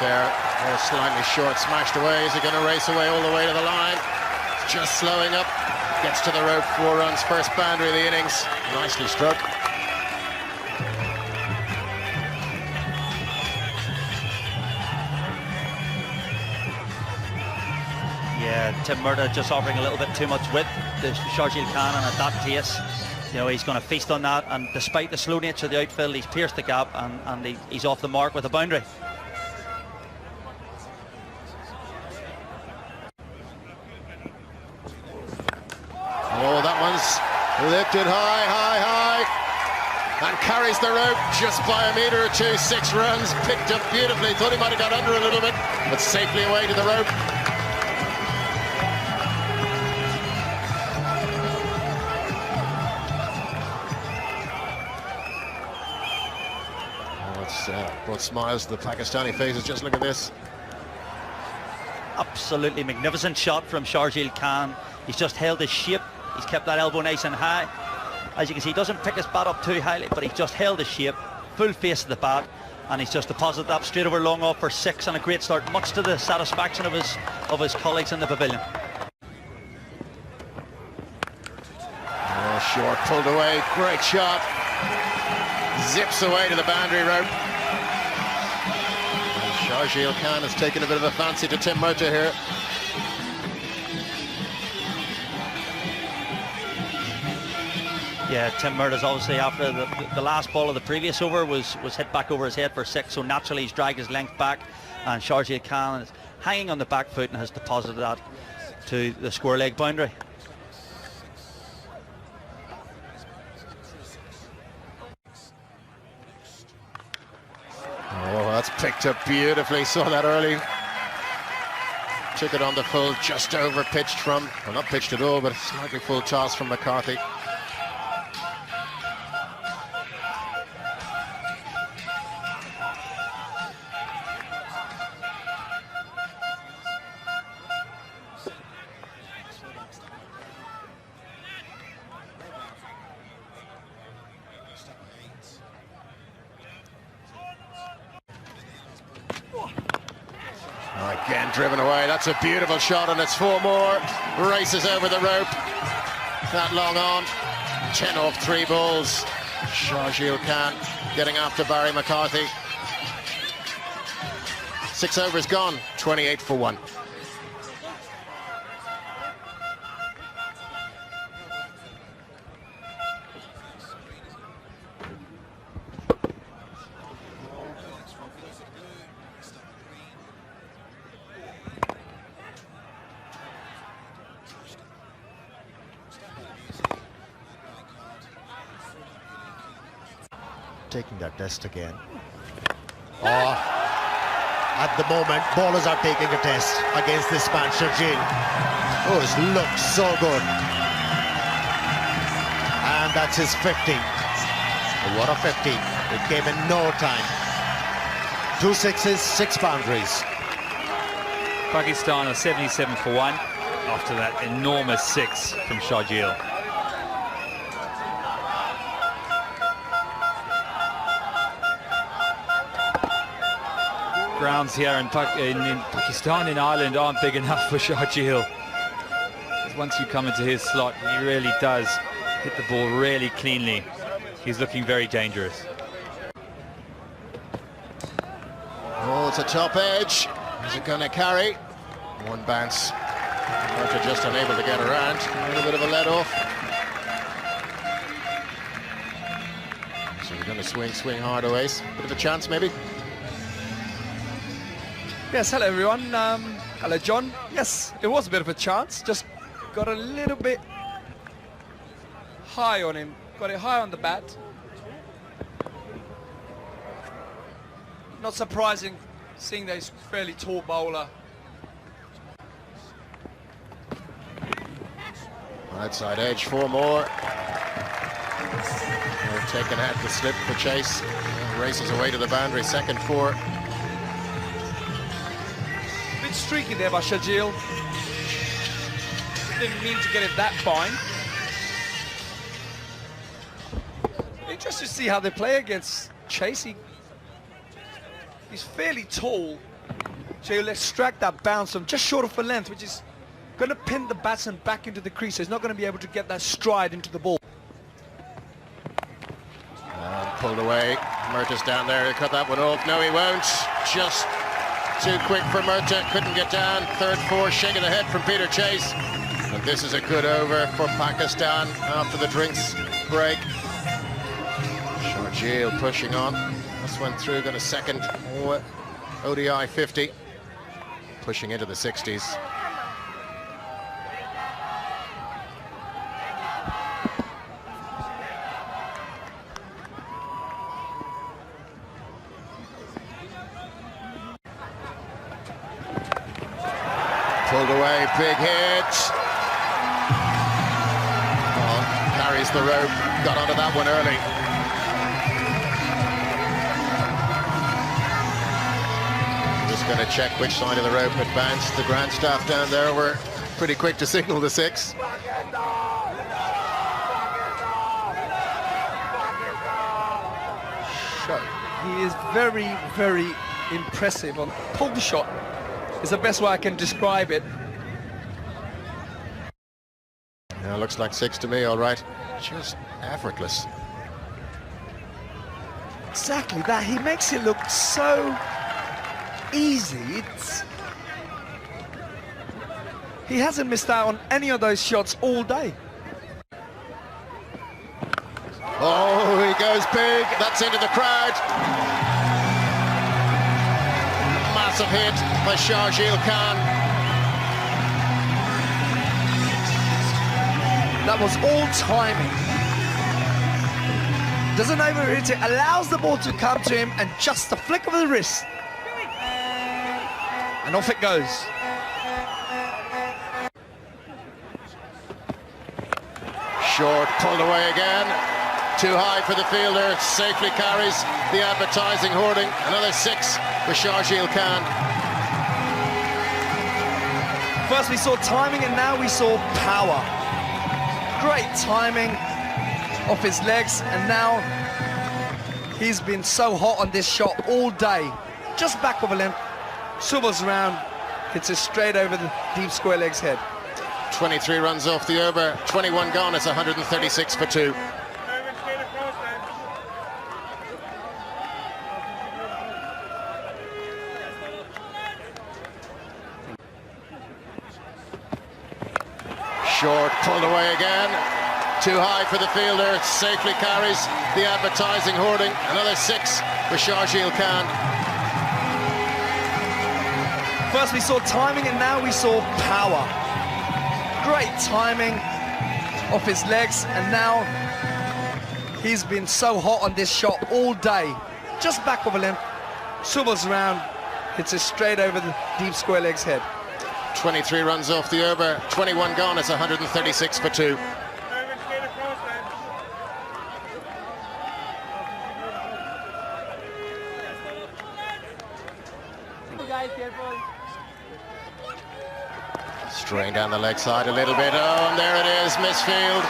there. Oh, slightly short, smashed away. Is he going to race away all the way to the line? Just slowing up. Gets to the rope, 4 runs, first boundary of the innings. Nicely struck. Yeah, Tim Murtagh just offering a little bit too much width to Sharjeel Khan, and at that pace, you know, he's going to feast on that. And despite the slow nature of the outfield, he's pierced the gap, and he's off the mark with a boundary. Oh, that one's lifted high, high, high, and carries the rope just by a metre or two. 6 runs, picked up beautifully. Thought he might have got under a little bit, but safely away to the rope. Oh, it's brought smiles to the Pakistani faces. Just look at this. Absolutely magnificent shot from Sharjeel Khan. He's just held his shape. He's kept that elbow nice and high. As you can see, he doesn't pick his bat up too highly, but he's just held his shape, full face of the bat, and he's just deposited that straight over long off for 6, and a great start, much to the satisfaction of his colleagues in the pavilion. Oh, short, pulled away, great shot. Zips away to the boundary rope. And Sharjeel Khan has taken a bit of a fancy to Tim Murtagh here. Yeah, Tim Murtagh's obviously, after the last ball of the previous over was hit back over his head for 6, so naturally he's dragged his length back, and Sharjeel Khan is hanging on the back foot and has deposited that to the square leg boundary. Oh, that's picked up beautifully. Saw that early. Took it on the full, just over pitched from, well, not pitched at all, but slightly full toss from McCarthy. Again driven away. That's a beautiful shot, and it's 4 more. Races over the rope. That long on. 10 off 3 balls. Sharjeel Khan getting after Barry McCarthy. 6 overs gone. 28 for 1. Taking that test again. Oh, at the moment, bowlers are taking a test against this man, Sharjeel. Oh, it looks so good. And that's his 50. What a 50. It came in no time. 2 sixes, 6 boundaries. Pakistan are 77 for 1 after that enormous 6 from Sharjeel. Grounds here in Pakistan, in Ireland, aren't big enough for Sharjeel. Once you come into his slot, he really does hit the ball really cleanly. He's looking very dangerous. Oh, it's a top edge. Is it going to carry? 1 bounce. Murtagh just unable to get around. A little bit of a let off. So we're going to swing hard away. Bit of a chance, maybe. Yes, hello everyone. Hello John. Yes, it was a bit of a chance. Just got a little bit high on him. Got it high on the bat. Not surprising, seeing that he's a fairly tall bowler. Right side edge, 4 more. They're taking out the slip for chase. Races away to the boundary, second 4. Bit streaky there by Sharjeel. Didn't mean to get it that fine. Interesting to see how they play against Chase. He's fairly tall, So he'll extract that bounce from just short of a length, which is going to pin the batsman back into the crease. So he's not going to be able to get that stride into the ball. And pulled away. Murtaugh's down there. He'll cut that one off. No, he won't. Just too quick for Murtaugh. Couldn't get down. Third, fourth, shake of the head from Peter Chase. And this is a good over for Pakistan after the drinks break. Sharjeel pushing on. This one through, got a second ODI 50. Pushing into the 60s. Pulled away, big hit. Oh, carries the rope, got onto that one early. Just going to check which side of the rope it bounced. The ground staff down there were pretty quick to signal the 6. He is very, very impressive on pull shot. Is the best way I can describe it. Yeah, looks like 6 to me, all right. Just effortless. Exactly that. He makes it look so easy. He hasn't missed out on any of those shots all day. Oh, he goes big. That's into the crowd. Massive hit by Sharjeel Khan. That was all timing. Doesn't overhit it, allows the ball to come to him, and just a flick of the wrist. And off it goes. Short, pulled away again. Too high for the fielder, safely carries the advertising hoarding. Another 6 for Sharjeel Khan. First we saw timing and now we saw power. Great timing off his legs, and now he's been so hot on this shot all day. Just back of a limb, swivels around, hits it straight over the deep square leg's head. 23 runs off the over, 21 gone, it's 136 for 2. Short, pulled away again. Too high for the fielder, safely carries the advertising hoarding. Another 6 for Sharjeel Khan. First we saw timing and now we saw power. Great timing off his legs, and now he's been so hot on this shot all day. Just back of a limb, swivels around, hits it straight over the deep square leg's head. 23 runs off the over, 21 gone, it's 136 for 2. Straying down the leg side a little bit. Oh, and there it is, misfield.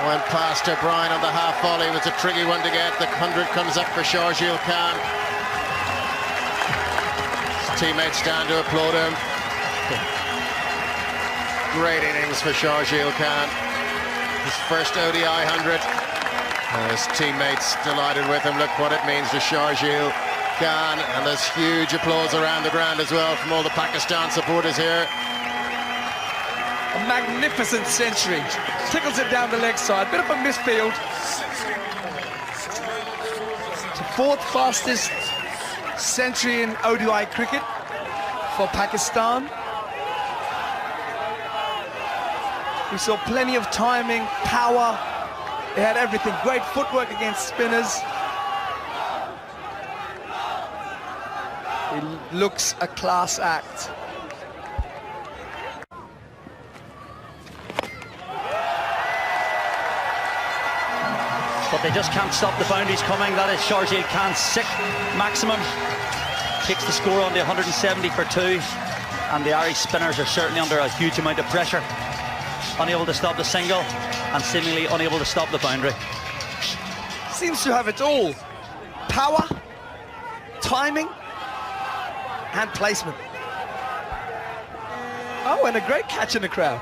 Went past O'Brien on the half volley. It was a tricky one to get. The 100 comes up for Sharjeel Khan. His teammates stand to applaud him. Great innings for Sharjeel Khan. His first ODI 100. His teammates delighted with him. Look what it means to Sharjeel Khan. And there's huge applause around the ground as well from all the Pakistan supporters here. A magnificent century. Tickles it down the leg side. Bit of a misfield. It's the 4th fastest century in ODI cricket for Pakistan. We saw plenty of timing, power. They had everything. Great footwork against spinners. It looks a class act. But they just can't stop the boundaries coming. That is Sharjeel Khan's 6th maximum. Takes the score on the 170 for 2. And the Irish spinners are certainly under a huge amount of pressure. Unable to stop the single and seemingly unable to stop the boundary. Seems to have it all. Power, timing, hand placement. Oh, and a great catch in the crowd.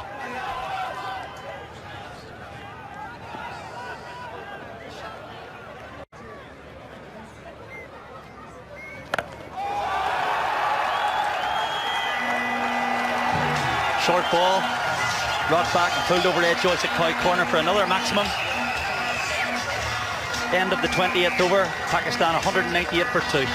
Short ball, brought back and pulled over the edge at Coy corner for another maximum. End of the 28th over, Pakistan 198 for 2.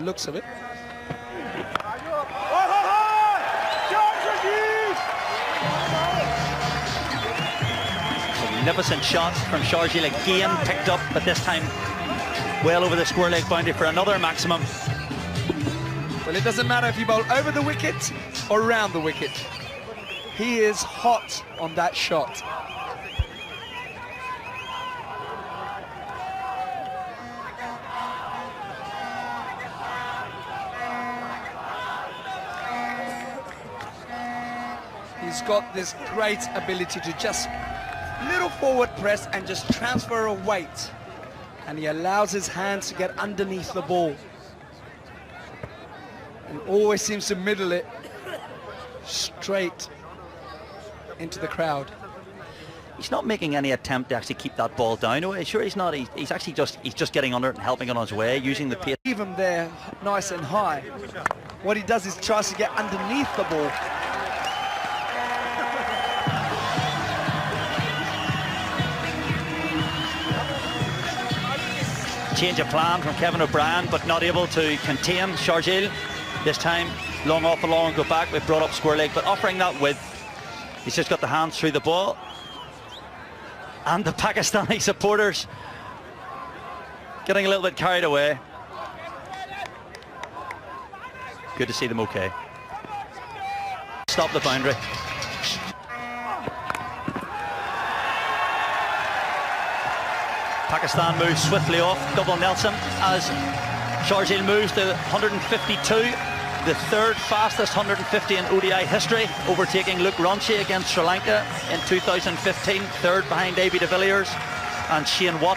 Looks of it. Magnificent shot from Sharjeel again, picked up, but this time well over the square leg boundary for another maximum. Well, it doesn't matter if you bowl over the wicket or around the wicket. He is hot on that shot. He's got this great ability to just little forward press and just transfer a weight. And he allows his hands to get underneath the ball. And always seems to middle it straight into the crowd. He's not making any attempt to actually keep that ball down. Sure, he's not. He's actually just getting under it and helping it on his way, using the pace. Leave him there nice and high. What he does is tries to get underneath the ball. Change of plan from Kevin O'Brien, but not able to contain Sharjeel. This time, long off the long, go back. We've brought up square leg, but offering that width. He's just got the hands through the ball. And the Pakistani supporters getting a little bit carried away. Good to see them okay. Stop the boundary. Pakistan moves swiftly off double Nelson as Sharjeel moves to 152, the third fastest 150 in ODI history, overtaking Luke Ronchi against Sri Lanka in 2015, third behind A.B. de Villiers and Shane Watt.